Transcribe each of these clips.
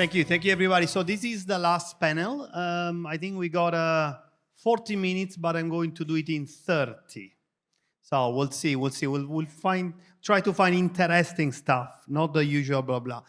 Thank you, everybody. So this is the last panel. I think we got 40 minutes, but I'm going to do it in 30. So we'll see. We'll try to find interesting stuff, not the usual blah blah,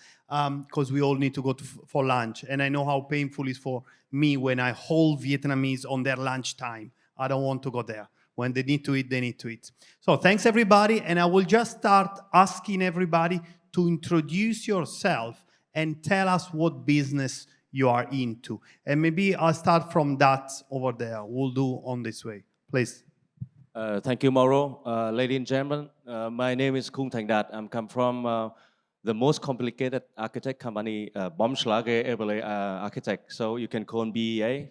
because we all need to go for lunch. And I know how painful it is for me when I hold Vietnamese on their lunch time. I don't want to go there. When they need to eat, they need to eat. So thanks, everybody. And I will just start asking everybody to introduce yourself and tell us what business you are into. And maybe I'll start from that over there. We'll do on this way. Please. Thank you, Mauro. Ladies and gentlemen, my name is Khung Thành Đạt. I'm come from the most complicated architect company, Bomschlager Architect. So you can call BEA.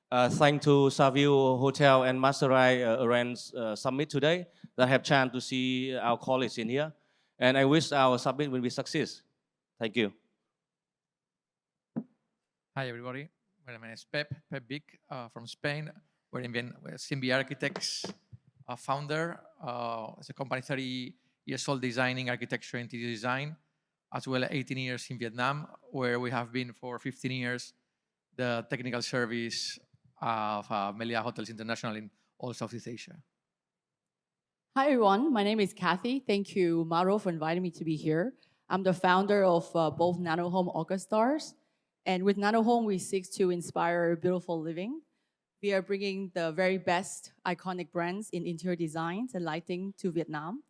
Thanks to Savio Hotel and Masterise arranged summit today that have chance to see our colleagues in here. And I wish our summit will be success. Thank you. Hi, everybody. My name is Pep Big from Spain. We're CMB Architects founder. It's a company 30 years old designing architecture and interior design, as well as 18 years in Vietnam, where we have been for 15 years the technical service of Melia Hotels International in all Southeast Asia. Hi, everyone. My name is Kathy. Thank you, Mauro, for inviting me to be here. I'm the founder of both Nano Home AutoStars. And with Nano Home, we seek to inspire beautiful living. We are bringing the very best iconic brands in interior designs and lighting to Vietnam.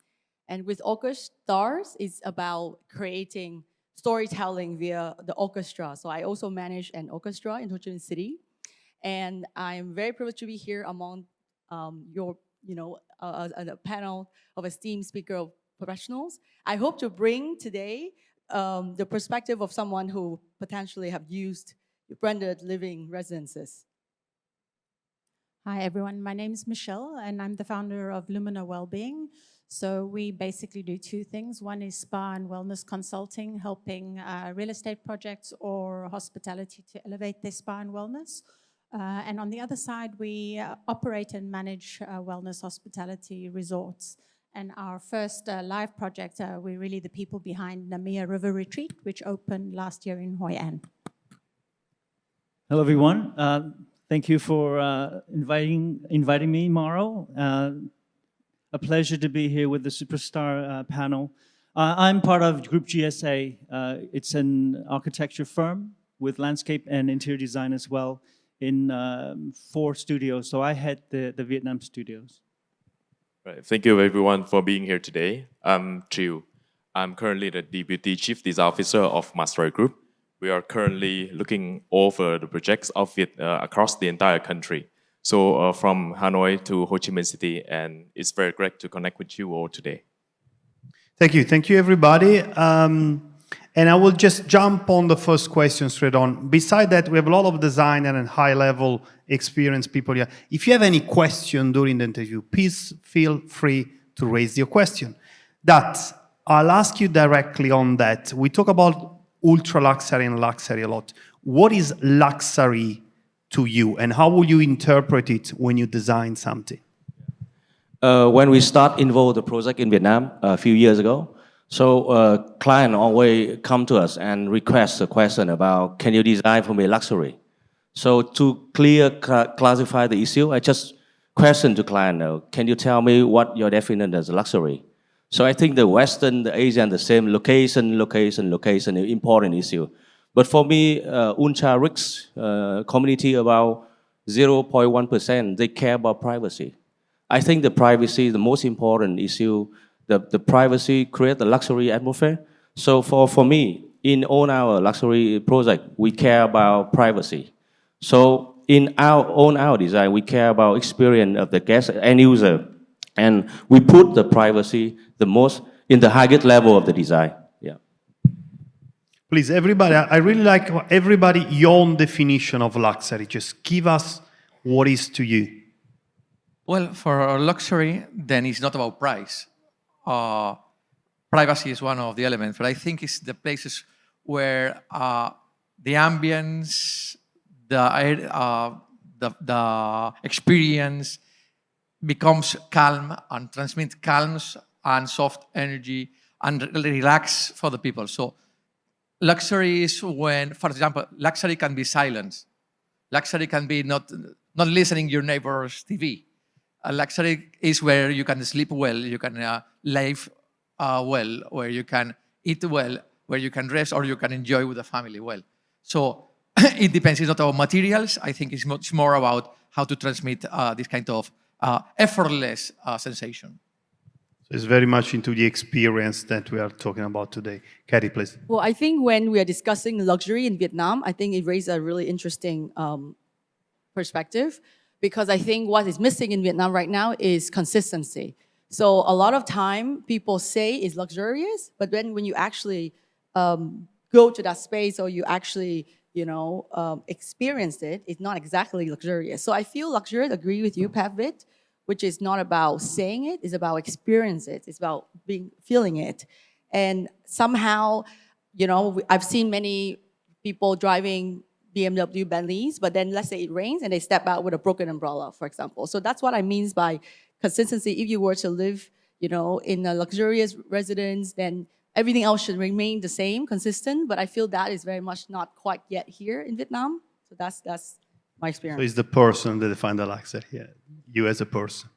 And with AutoStars, it's about creating storytelling via the orchestra. So I also manage an orchestra in Ho Chi Minh City. And I'm very privileged to be here among a panel of esteemed speaker of professionals. I hope to bring today the perspective of someone who potentially have used branded living residences. Hi, everyone. My name is Michelle, and I'm the founder of Lumina Wellbeing. So we basically do two things. One is spa and wellness consulting, helping real estate projects or hospitality to elevate their spa and wellness. And on the other side, we operate and manage wellness hospitality resorts. And our first live project, we're really the people behind Namia River Retreat, which opened last year in Hoi An. Hello, everyone. Thank you for inviting me, Mauro. A pleasure to be here with the Superstar panel. I'm part of Group GSA. It's an architecture firm with landscape and interior design as well in 4 studios. So I head the Vietnam studios. Right. Thank you everyone for being here today. I'm Triu. I'm currently the Deputy Chief Design Officer of Masterise Group. We are currently looking over the projects of it across the entire country. So from Hanoi to Ho Chi Minh City, and it's very great to connect with you all today. Thank you everybody. And I will just jump on the first question straight on. Beside that, we have a lot of design and high-level experienced people here. If you have any question during the interview, please feel free to raise your question. That, I'll ask you directly on that. We talk about ultra-luxury and luxury a lot. What is luxury to you, and how will you interpret it when you design something? When we start involve the project in Vietnam a few years ago, so client always come to us and request a question about, can you design for me luxury? So to classify the issue, I just question to client, can you tell me what your definition as luxury? So I think the Western, the Asian, the same location is important issue. But for me, ultra rich community about 0.1%, they care about privacy. I think the privacy is the most important issue. The privacy create the luxury atmosphere. So for me, in all our luxury project, we care about privacy. So in our design, we care about experience of the guest and user. And we put the privacy the most in the highest level of the design. Yeah. Please, everybody, I really like everybody your own definition of luxury. Just give us what is to you. Well, for luxury, then it's not about price. Privacy is one of the elements, but I think it's the places where the ambience, the experience becomes calm and transmits calm and soft energy and relax for the people. So luxury is when, for example, luxury can be silence. Luxury can be not listening your neighbor's TV. Luxury is where you can sleep well, you can live well, where you can eat well, where you can rest, or you can enjoy with the family well. So it depends. It's not about materials. I think it's much more about how to transmit this kind of effortless sensation. So it's very much into the experience that we are talking about today. Katie, please. Well, I think when we are discussing luxury in Vietnam, I think it raised a really interesting perspective, because I think what is missing in Vietnam right now is consistency. So a lot of time people say it's luxurious, but then when you actually go to that space, or you actually experience it, it's not exactly luxurious. So I feel luxurious, agree with you, Pavit, which is not about saying it, it's about experience it, it's about feeling it. And somehow, I've seen many people driving BMW Bentleys, but then let's say it rains and they step out with a broken umbrella, for example. So that's what I mean by consistency. If you were to live, in a luxurious residence, then everything else should remain the same, consistent. But I feel that is very much not quite yet here in Vietnam. So that's my experience. So it's the person that defines the luxury here, you as a person.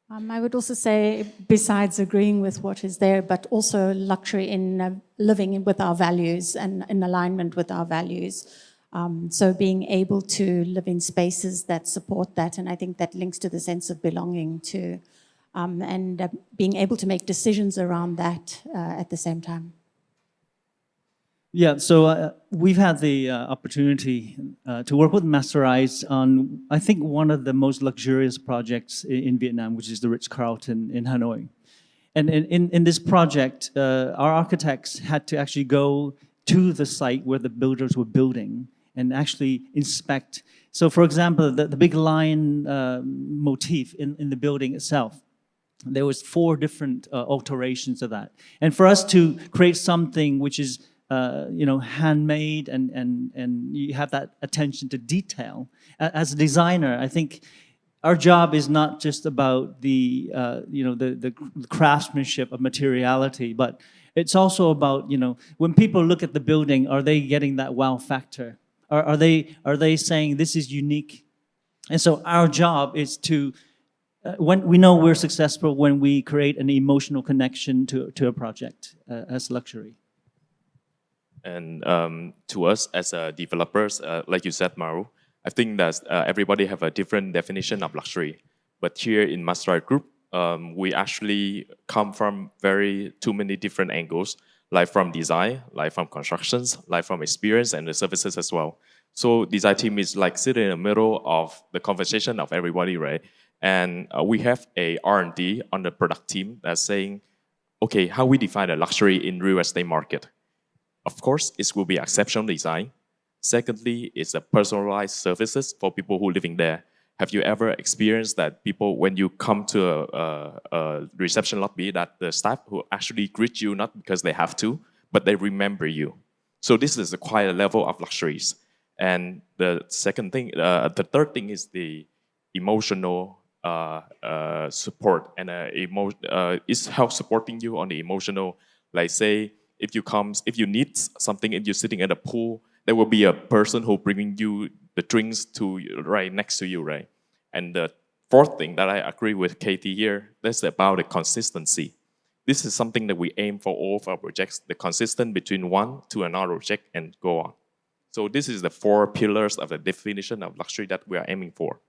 I would also say, besides agreeing with what is there, but also luxury in living with our values and in alignment with our values. So being able to live in spaces that support that, and I think that links to the sense of belonging too, and being able to make decisions around that at the same time. Yeah, so we've had the opportunity to work with Masterise on, I think, one of the most luxurious projects in Vietnam, which is the Ritz-Carlton in Hanoi. And in this project, our architects had to actually go to the site where the builders were building and actually inspect. So for example, the big lion motif in the building itself, there was 4 different alterations of that. And for us to create something which is handmade and you have that attention to detail. As a designer, I think our job is not just about the craftsmanship of materiality, but it's also about, when people look at the building, are they getting that wow factor? Are they saying this is unique? And so our job is to, when we know we're successful when we create an emotional connection to a project as luxury. And to us as developers, like you said, Maru, I think that everybody have a different definition of luxury. But here in Masterise Group, we actually come from too many different angles, like from design, like from constructions, like from experience and the services as well. So design team is like sitting in the middle of the conversation of everybody, right? And we have a R&D on the product team that's saying, okay, how we define a luxury in real estate market. Of course, it will be exceptional design. Secondly, it's a personalized services for people who are living there. Have you ever experienced that people, when you come to a reception lobby, that the staff who actually greet you not because they have to, but they remember you? So this is quite a level of luxuries. And the third thing is the emotional support, and it's help supporting you on the emotional, like say, if you need something and you're sitting at a pool, there will be a person who bringing you the drinks right next to you, right? And the fourth thing that I agree with Katie here, that's about the consistency. This is something that we aim for all of our projects, the consistent between one to another project and go on. So this is the 4 pillars of the definition of luxury that we are aiming for.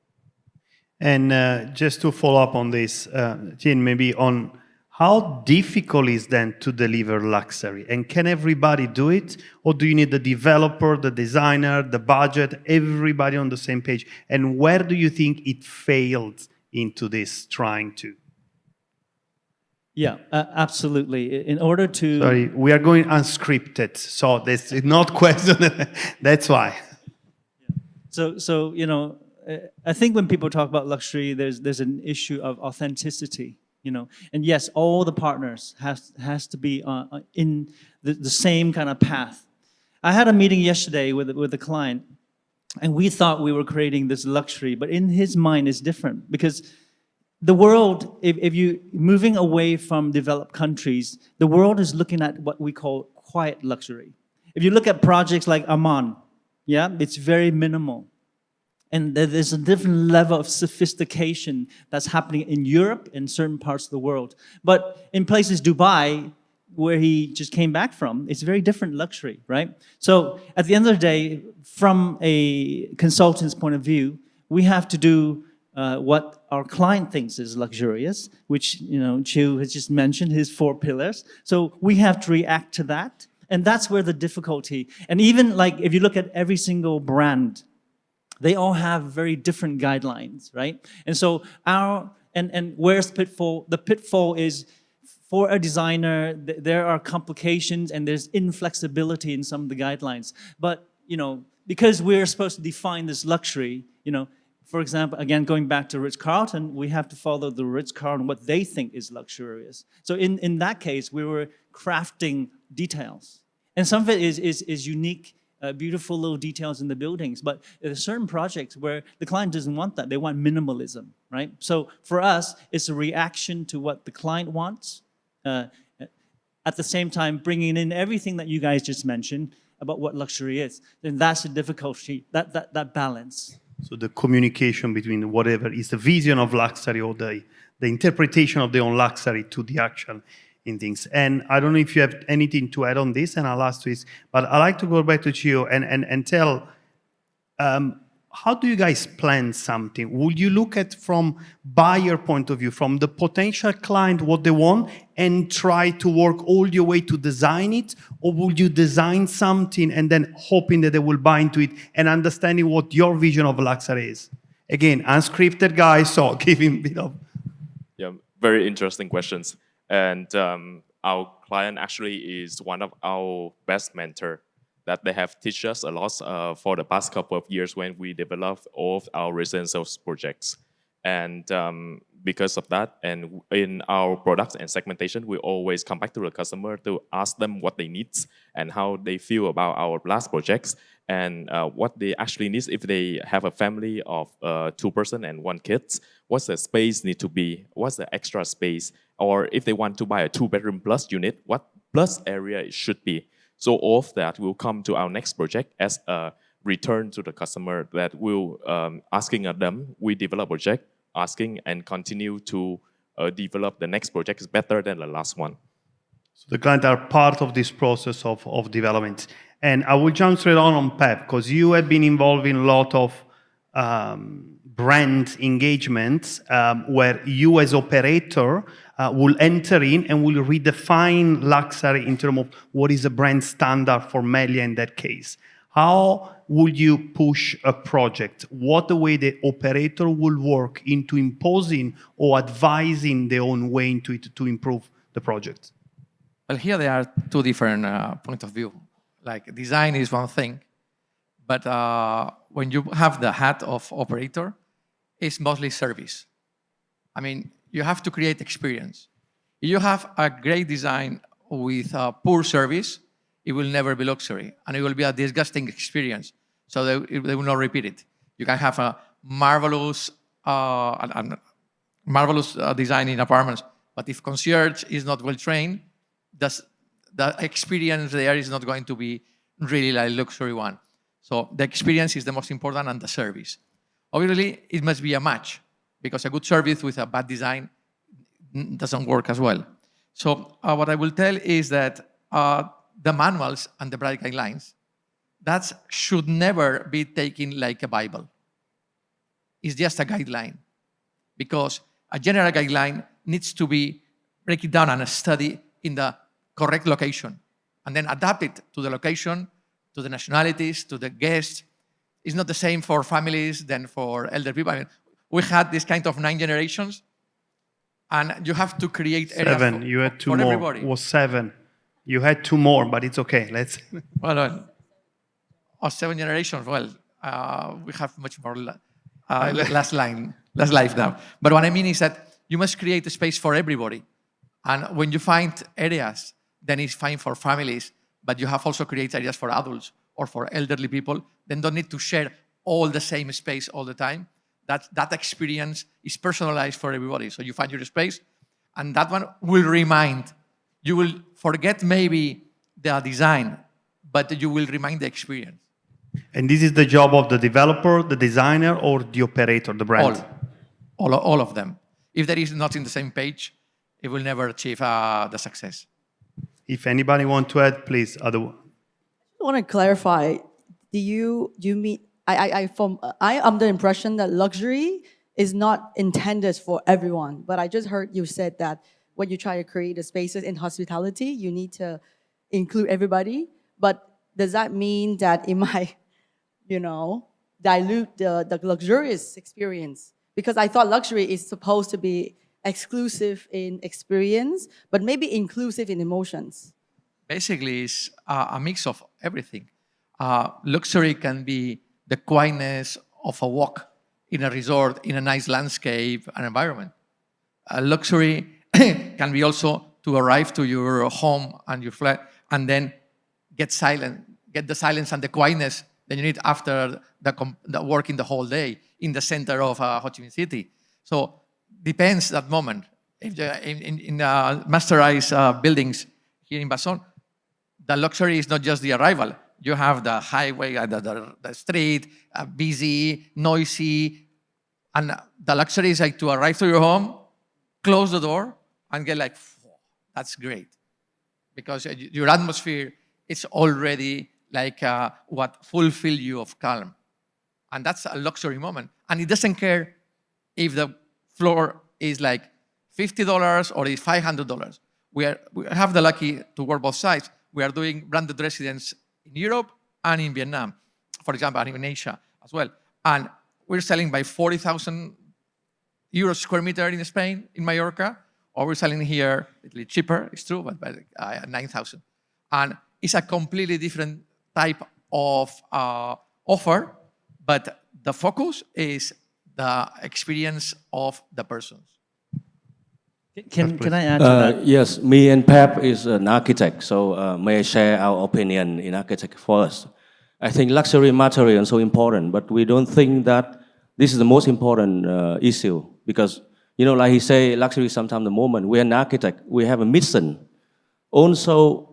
And just to follow up on this, Jin, maybe on how difficult is then to deliver luxury? And can everybody do it? Or do you need the developer, the designer, the budget, everybody on the same page? And where do you think it failed into this trying to? Yeah, absolutely. In order to... Sorry, we are going unscripted, so this is not question. That's why. So I think when people talk about luxury, there's an issue of authenticity. And yes, all the partners has to be in the same kind of path. I had a meeting yesterday with a client, and we thought we were creating this luxury, but in his mind it's different, because the world, if you moving away from developed countries, the world is looking at what we call quiet luxury. If you look at projects like Amman, yeah, it's very minimal. And there's a different level of sophistication that's happening in Europe and certain parts of the world. But in places, Dubai, where he just came back from, it's very different luxury, right? So at the end of the day, from a consultant's point of view, we have to do what our client thinks is luxurious, which, you know, Chiu has just mentioned, his 4 pillars. So we have to react to that. And that's where the difficulty, and even like if you look at every single brand, they all have very different guidelines, right? And so and where's pitfall? The pitfall is for a designer, there are complications and there's inflexibility in some of the guidelines. But, you know, because we're supposed to define this luxury, you know, for example, again, going back to Ritz-Carlton, we have to follow the Ritz-Carlton, what they think is luxurious. So in that case, we were crafting details. And some of it is unique, beautiful little details in the buildings. But there are certain projects where the client doesn't want that. They want minimalism, right? So for us, it's a reaction to what the client wants. At the same time, bringing in everything that you guys just mentioned about what luxury is. Then that's the difficulty, that balance. So the communication between whatever is the vision of luxury or the interpretation of their own luxury to the action in things. And I don't know if you have anything to add on this, and I'll ask this, but I'd like to go back to Chio and tell, how do you guys plan something? Would you look at from buyer point of view, from the potential client, what they want, and try to work all your way to design it? Or would you design something and then hoping that they will buy into it and understanding what your vision of luxury is? Again, unscripted guy, so give him a bit of... Yeah, very interesting questions. And our client actually is one of our best mentor that they have taught us a lot for the past couple of years when we developed all of our residential projects. And because of that, and in our products and segmentation, we always come back to the customer to ask them what they need and how they feel about our last projects and what they actually need. If they have a family of 2 person and 1 kid, what's the space need to be? What's the extra space? Or if they want to buy a 2-bedroom plus unit, what plus area it should be? So all of that will come to our next project as a return to the customer that will asking them, we develop a project, asking and continue to develop the next project is better than the last one. So the clients are part of this process of development. And I will jump straight on Pep, because you have been involved in a lot of brand engagements where you as operator will enter in and will redefine luxury in terms of what is a brand standard for Melia in that case. How would you push a project? What the way the operator will work into imposing or advising their own way into it to improve the project? Well, here there are 2 different points of view. Like design is one thing, but when you have the hat of operator, it's mostly service. I mean, you have to create experience. If you have a great design with poor service, it will never be luxury, and it will be a disgusting experience. So they will not repeat it. You can have a marvelous, design in apartments, but if concierge is not well trained, the experience there is not going to be really like luxury one. So the experience is the most important, and the service. Obviously, it must be a match, because a good service with a bad design doesn't work as well. So what I will tell is that the manuals and the brand guidelines, that should never be taken like a Bible. It's just a guideline, because a general guideline needs to be break down and study in the correct location, and then adapt it to the location, to the nationalities, to the guests. It's not the same for families than for elder people. I mean, we had this kind of 9 generations, and you have to create areas 7. You had 2 for more. everybody. It was 7. You had 2 more, but it's okay. Let's. Well, 7 generations. Well, we have much more last life now. But what I mean is that you must create a space for everybody, and when you find areas, then it's fine for families. But you have also created areas for adults or for elderly people. Then don't need to share all the same space all the time. That experience is personalized for everybody. So you find your space, and that one will remind. You will forget maybe the design, but you will remind the experience. And this is the job of the developer, the designer, or the operator, the brand? All of them. If there is not in the same page, it will never achieve the success. If anybody want to add, please. I want to clarify. Do you mean I am the impression that luxury is not intended for everyone, but I just heard you said that when you try to create the spaces in hospitality, you need to include everybody. But does that mean that it might, dilute the luxurious experience? Because I thought luxury is supposed to be exclusive in experience, but maybe inclusive in emotions. Basically, it's a mix of everything. Luxury can be the quietness of a walk in a resort, in a nice landscape and environment. Luxury can be also to arrive to your home and your flat and then get the silence and the quietness that you need after the working the whole day in the center of Ho Chi Minh City. So depends that moment. If in Masterise buildings here in Basson, the luxury is not just the arrival. You have the highway, the street, busy, noisy, and the luxury is like to arrive to your home, close the door, and get like, that's great. Because your atmosphere is already like what fulfill you of calm. And that's a luxury moment. And it doesn't care if the floor is like $50 or is $500. We have the lucky to work both sides. We are doing branded residence in Europe and in Vietnam, for example, and in Asia as well. And we're selling by 40,000 euros square meter in Spain, in Mallorca, or we're selling here a little cheaper, it's true, but by 9,000. And it's a completely different type of offer, but the focus is the experience of the persons. Can I add to that? Yes, me and Pep is an architect, so may I share our opinion in architect first. I think luxury material is so important, but we don't think that this is the most important issue because, like he say, luxury is sometimes the moment. We're an architect, we have a mission. Also,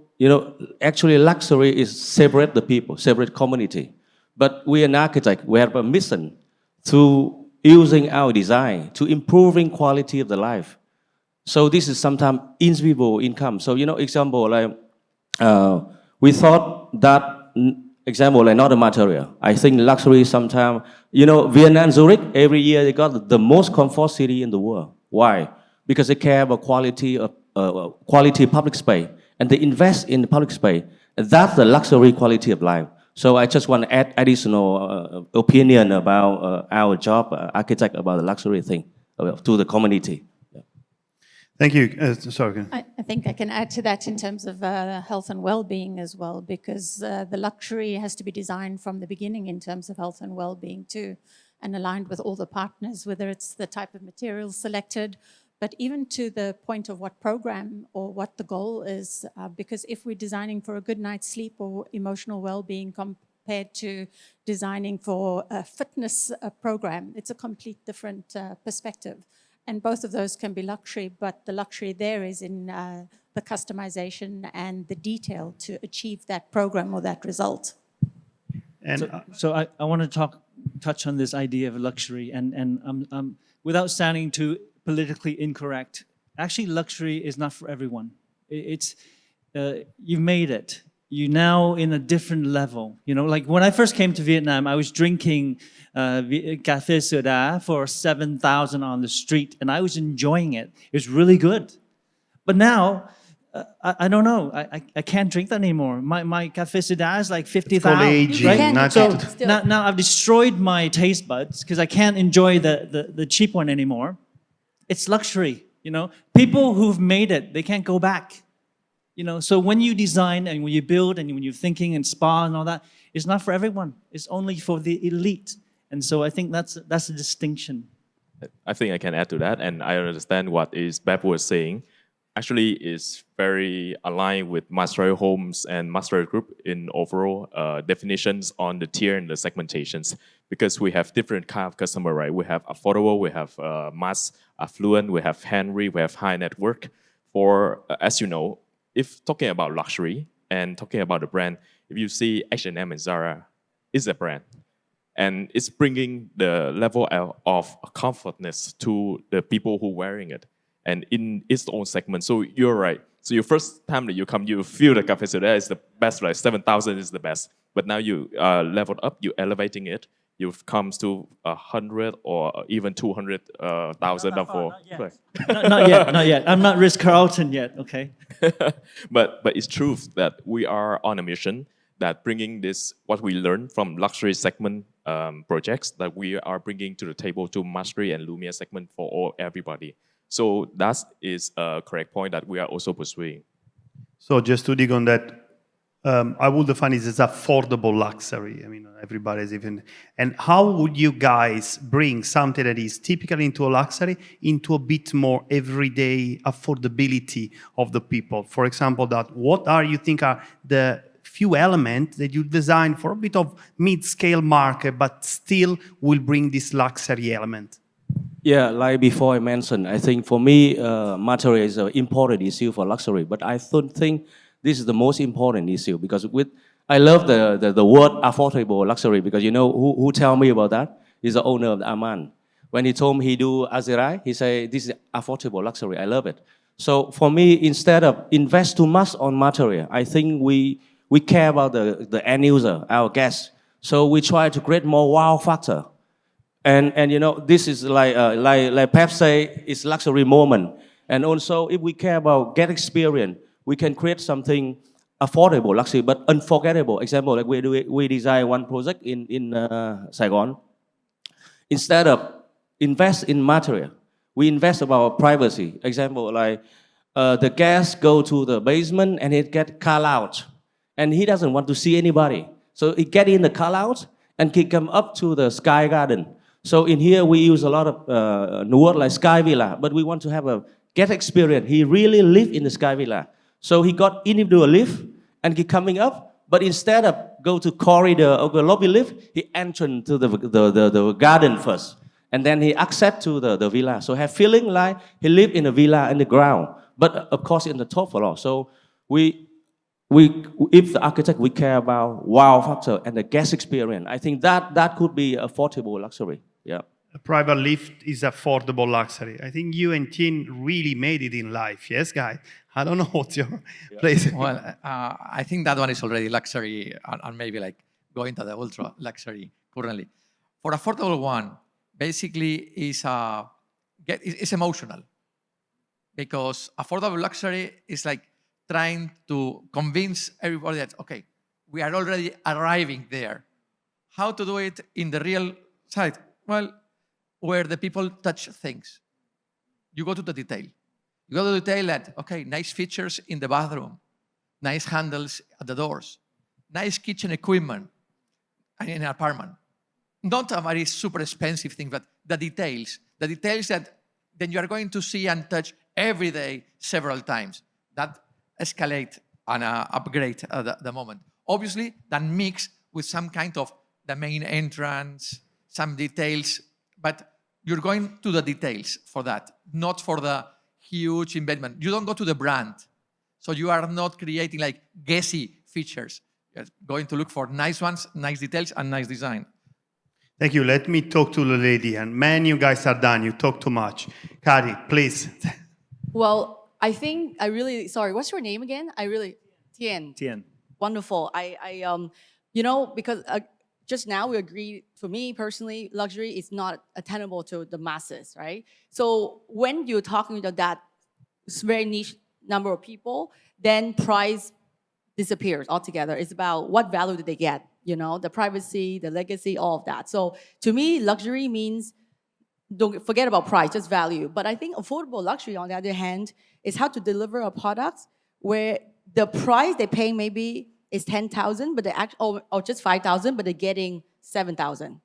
actually luxury is separate the people, separate community. But we're an architect, we have a mission to using our design to improving quality of the life. So this is sometimes invisible income. So, example, like, we thought that, example, like not a material. I think luxury sometimes, Vietnam, Zurich, every year they got the most comfort city in the world. Why? Because they care about quality of public space. And they invest in the public space. And that's the luxury quality of life. So I just want to add additional opinion about our job, architect, about the luxury thing to the community. Thank you. Sorry. I think I can add to that in terms of health and well-being as well, because the luxury has to be designed from the beginning in terms of health and well-being too, and aligned with all the partners, whether it's the type of materials selected, but even to the point of what program or what the goal is, because if we're designing for a good night's sleep or emotional well-being compared to designing for a fitness program, it's a complete different perspective. And both of those can be luxury, but the luxury there is in the customization and the detail to achieve that program or that result. And so I want to touch on this idea of luxury, and without sounding too politically incorrect, actually luxury is not for everyone. It's you've made it. You're now in a different level. Like when I first came to Vietnam, I was drinking café soda for 7,000 on the street, and I was enjoying it. It was really good. But now, I don't know. I can't drink that anymore. My café soda is like 50,000. aging, Right? not So to- now I've destroyed my taste buds because I can't enjoy the cheap one anymore. It's luxury. People who've made it, they can't go back. So when you design and when you build and when you're thinking and spa and all that, it's not for everyone. It's only for the elite. And so I think that's a distinction. I think I can add to that, and I understand what Beb was saying. Actually, is very aligned with Masterise Homes and Masterise Group in overall definitions on the tier and the segmentations, because we have different kind of customer, right? We have affordable, we have mass affluent, we have Henry, we have high net worth. For as you know, if talking about luxury And talking about the brand, if you see H&M and Zara, it's a brand. And it's bringing the level of comfortness to the people who are wearing it, and in its own segment. So you're right. So your first time that you come, you feel the capacity there is the best, right? 7,000 is the best. But now you leveled up, you're elevating it. You've come to 100 or even 200,000 for. Not yet, not yet. I'm not Ritz-Carlton yet, okay? But it's true that we are on a mission that bringing this, what we learned from luxury segment projects, that we are bringing to the table to Mastery and Lumia segment for everybody. So that is a correct point that we are also pursuing. So just to dig on that, I would define it as affordable luxury. I mean, everybody's even. And how would you guys bring something that is typically into a luxury into a bit more everyday affordability of the people? For example, what are you think are the few elements that you design for a bit of mid-scale market, but still will bring this luxury element? Yeah, like before I mentioned, I think for me, material is an important issue for luxury, but I don't think this is the most important issue because I love the word affordable luxury because you know who tell me about that? He's the owner of the Aman. When he told me he do Azirai, he say this is affordable luxury. I love it. So for me, instead of invest too much on material, I think we care about the end user, our guests. So we try to create more wow factor. And you know, this is like Pep say, it's luxury moment. And also, if we care about get experience, we can create something affordable luxury, but unforgettable. Example, like we design one project in Saigon. Instead of invest in material, we invest about privacy. Example, like the guest go to the basement and he get call out, and he doesn't want to see anybody. So he get in the call out and he come up to the sky garden. So in here we use a lot of new word like sky villa, but we want to have a get experience. He really live in the sky villa. So he got into a lift and he coming up, but instead of go to corridor or the lobby lift, he entered to the garden first. And then he access to the villa. So have feeling like he live in a villa in the ground, but of course in the top floor. So if the architect, we care about wow factor and the guest experience, I think that could be affordable luxury. Yeah. A private lift is affordable luxury. I think you and Tien really made it in life. Yes, guys? I don't know what's your place. Well, I think that one is already luxury and maybe like going to the ultra luxury currently. For affordable one, basically is it's emotional because affordable luxury is like trying to convince everybody that, okay, we are already arriving there. How to do it in the real side? Well, where the people touch things. You go to the detail. You go to the detail that, okay, nice features in the bathroom, nice handles at the doors, nice kitchen equipment in an apartment. Not a very super expensive thing, but the details that then you are going to see and touch every day several times. That escalate and upgrade the moment. Obviously, that mix with some kind of the main entrance, some details, but you're going to the details for that, not for the huge investment. You don't go to the brand. So you are not creating like guessy features. You're going to look for nice ones, nice details, and nice design. Thank you. Let me talk to the lady. And man, you guys are done. You talk too much. Kari, please. Well, I think sorry, what's your name again? Tien. Wonderful. Because just now we agree, for me personally, luxury is not attainable to the masses, right? So when you're talking to that very niche number of people, then price disappears altogether. It's about what value did they get, the privacy, the legacy, all of that. So to me, luxury means don't forget about price, just value. But I think affordable luxury, on the other hand, is how to deliver a product where the price they're paying maybe is 10,000, but they or just 5,000, but they're getting 7,000.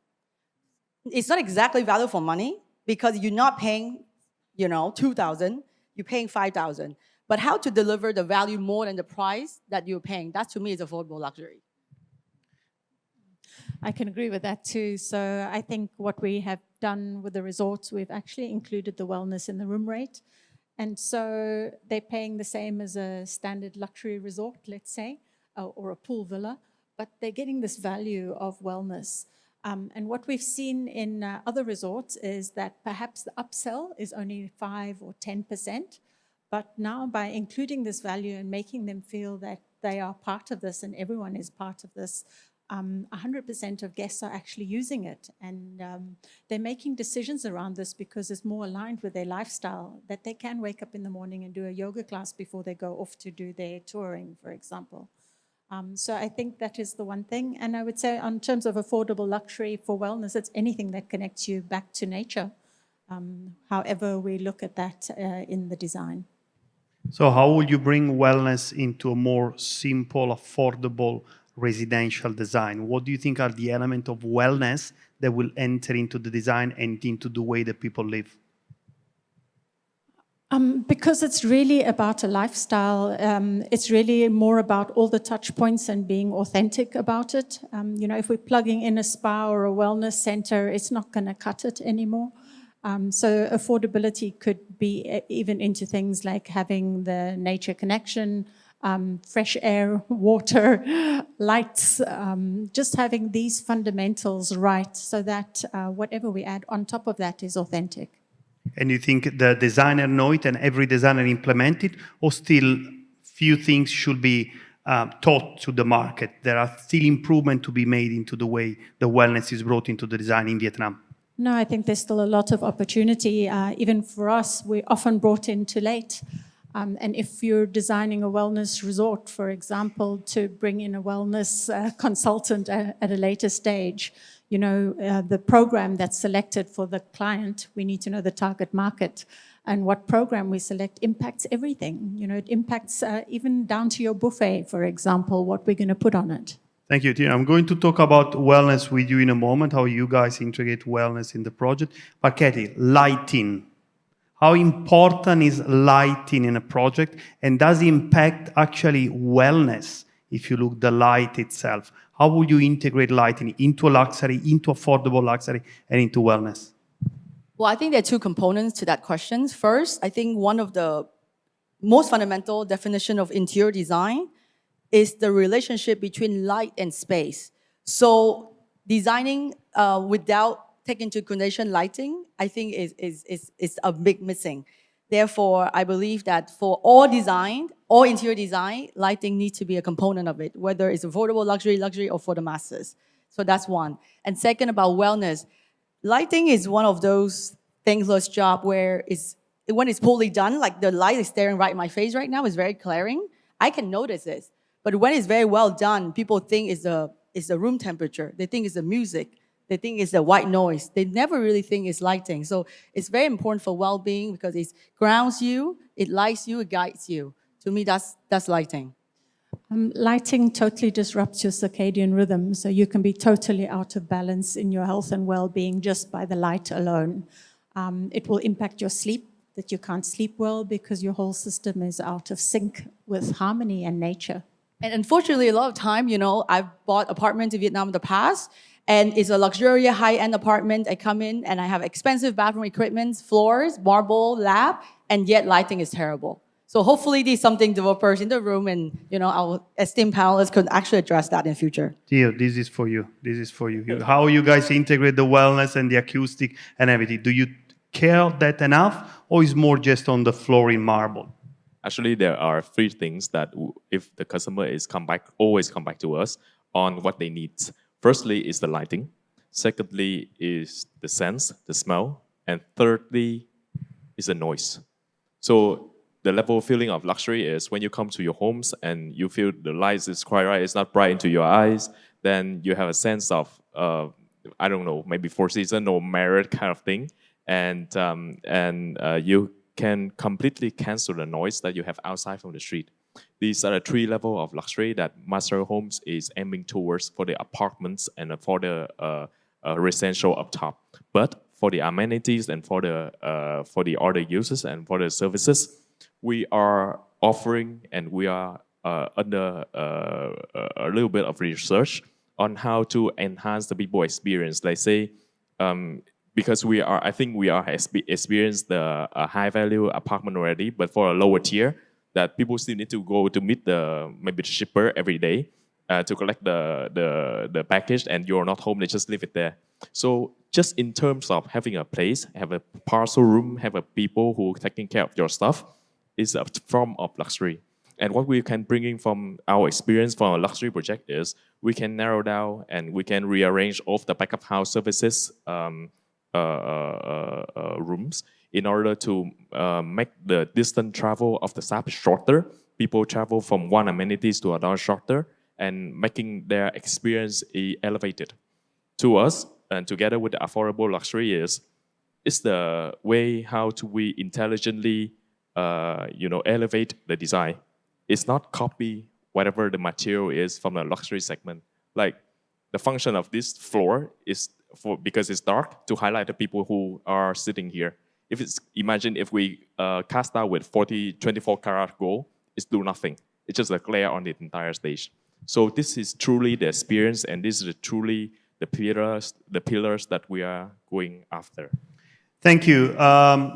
It's not exactly value for money because you're not paying, 2,000. You're paying 5,000. But how to deliver the value more than the price that you're paying? That to me is affordable luxury. I can agree with that too. So I think what we have done with the resorts, we've actually included the wellness in the room rate. And so they're paying the same as a standard luxury resort, let's say. or a pool villa, but they're getting this value of wellness. And what we've seen in other resorts is that perhaps the upsell is only 5 or 10%, but now by including this value and making them feel that they are part of this and everyone is part of this, 100% of guests are actually using it. And they're making decisions around this because it's more aligned with their lifestyle, that they can wake up in the morning and do a yoga class before they go off to do their touring, for example. So I think that is the one thing. And I would say in terms of affordable luxury for wellness, it's anything that connects you back to nature, however we look at that in the design. So how will you bring wellness into a more simple, affordable residential design? What do you think are the elements of wellness that will enter into the design and into the way that people live? Because it's really about a lifestyle, it's really more about all the touch points and being authentic about it. If we're plugging in a spa or a wellness center, it's not going to cut it anymore. So affordability could be even into things like having the nature connection, fresh air, water, lights, just having these fundamentals right so that whatever we add on top of that is authentic. And you think the designer know it and every designer implement it, or still few things should be taught to the market? There are still improvements to be made into the way the wellness is brought into the design in Vietnam. No, I think there's still a lot of opportunity. Even for us, we're often brought in too late. And if you're designing a wellness resort, for example, to bring in a wellness consultant at a later stage, the program that's selected for the client, we need to know the target market. And what program we select impacts everything. It impacts even down to your buffet, for example, what we're going to put on it. Thank you, Tina. I'm going to talk about wellness with you in a moment, how you guys integrate wellness in the project. But Katie, lighting. How important is lighting in a project? And does it impact actually wellness if you look at the light itself? How would you integrate lighting into luxury, into affordable luxury, and into wellness? Well, I think there are two components to that question. First, I think one of the most fundamental definition of interior design is the relationship between light and space. So designing without taking into consideration lighting, I think is a big missing. Therefore, I believe that for all design, all interior design, lighting needs to be a component of it, whether it's affordable luxury, or for the masses. So that's one. And second, about wellness. Lighting is one of those thankless jobs where when it's poorly done, like the light is staring right in my face right now, it's very glaring. I can notice this. But when it's very well done, people think it's the room temperature. They think it's the music. They think it's the white noise. They never really think it's lighting. So it's very important for well-being because it grounds you, it lights you, it guides you. To me, that's lighting. Lighting totally disrupts your circadian rhythm, so you can be totally out of balance in your health and well-being just by the light alone. It will impact your sleep, that you can't sleep well because your whole system is out of sync with harmony and nature. And unfortunately, a lot of time, I've bought apartments in Vietnam in the past, and it's a luxurious high-end apartment. I come in and I have expensive bathroom equipment, floors, marble, lab, and yet lighting is terrible. So hopefully there's something developers in the room and our esteemed panelists could actually address that in future. Theo, this is for you. This is for you. How you guys integrate the wellness and the acoustic and everything? Do you care that enough, or is more just on the floor in marble? Actually, there are three things that if the customer always come back to us on what they need. Firstly is the lighting. Secondly is the sense, the smell. And thirdly is the noise. So the level of feeling of luxury is when you come to your homes and you feel the lights is quite right, it's not bright into your eyes, then you have a sense of, I don't know, maybe Four Seasons or Marriott kind of thing. And you can completely cancel the noise that you have outside from the street. These are the three levels of luxury that Masterise Homes is aiming towards for the apartments and for the residential up top. But for the amenities and for the other uses and for the services, we are offering and we are under a little bit of research on how to enhance the people experience. Let's say, because I think we are experienced the high value apartment already, but for a lower tier. that people still need to go to meet maybe the shipper every day to collect the package, and you're not home, they just leave it there. So just in terms of having a place, have a parcel room, have a people who are taking care of your stuff, is a form of luxury. And what we can bring in from our experience from a luxury project is we can narrow down and we can rearrange all of the back of house services rooms in order to make the distance travel of the staff shorter. People travel from one amenities to another shorter, and making their experience elevated. To us, and together with the affordable luxury is the way how to we intelligently elevate the design. It's not copy whatever the material is from the luxury segment. Like the function of this floor is because it's dark, to highlight the people who are sitting here. Imagine if we cast out with 24 karat gold, it's do nothing. It's just a glare on the entire stage. So this is truly the experience, and this is truly the pillars that we are going after. Thank you.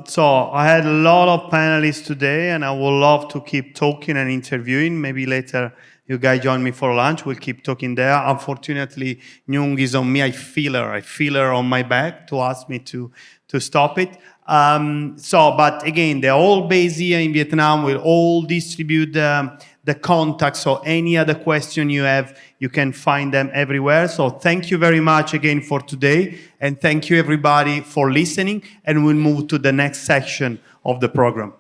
So I had a lot of panelists today, and I would love to keep talking and interviewing. Maybe later you guys join me for lunch. We'll keep talking there. Unfortunately, Nhung is on me. I feel her on my back to ask me to stop it. But again, they're all based here in Vietnam. We'll all distribute the contacts. So any other question you have, you can find them everywhere. So thank you very much again for today. And thank you everybody for listening. And we'll move to the next section of the program.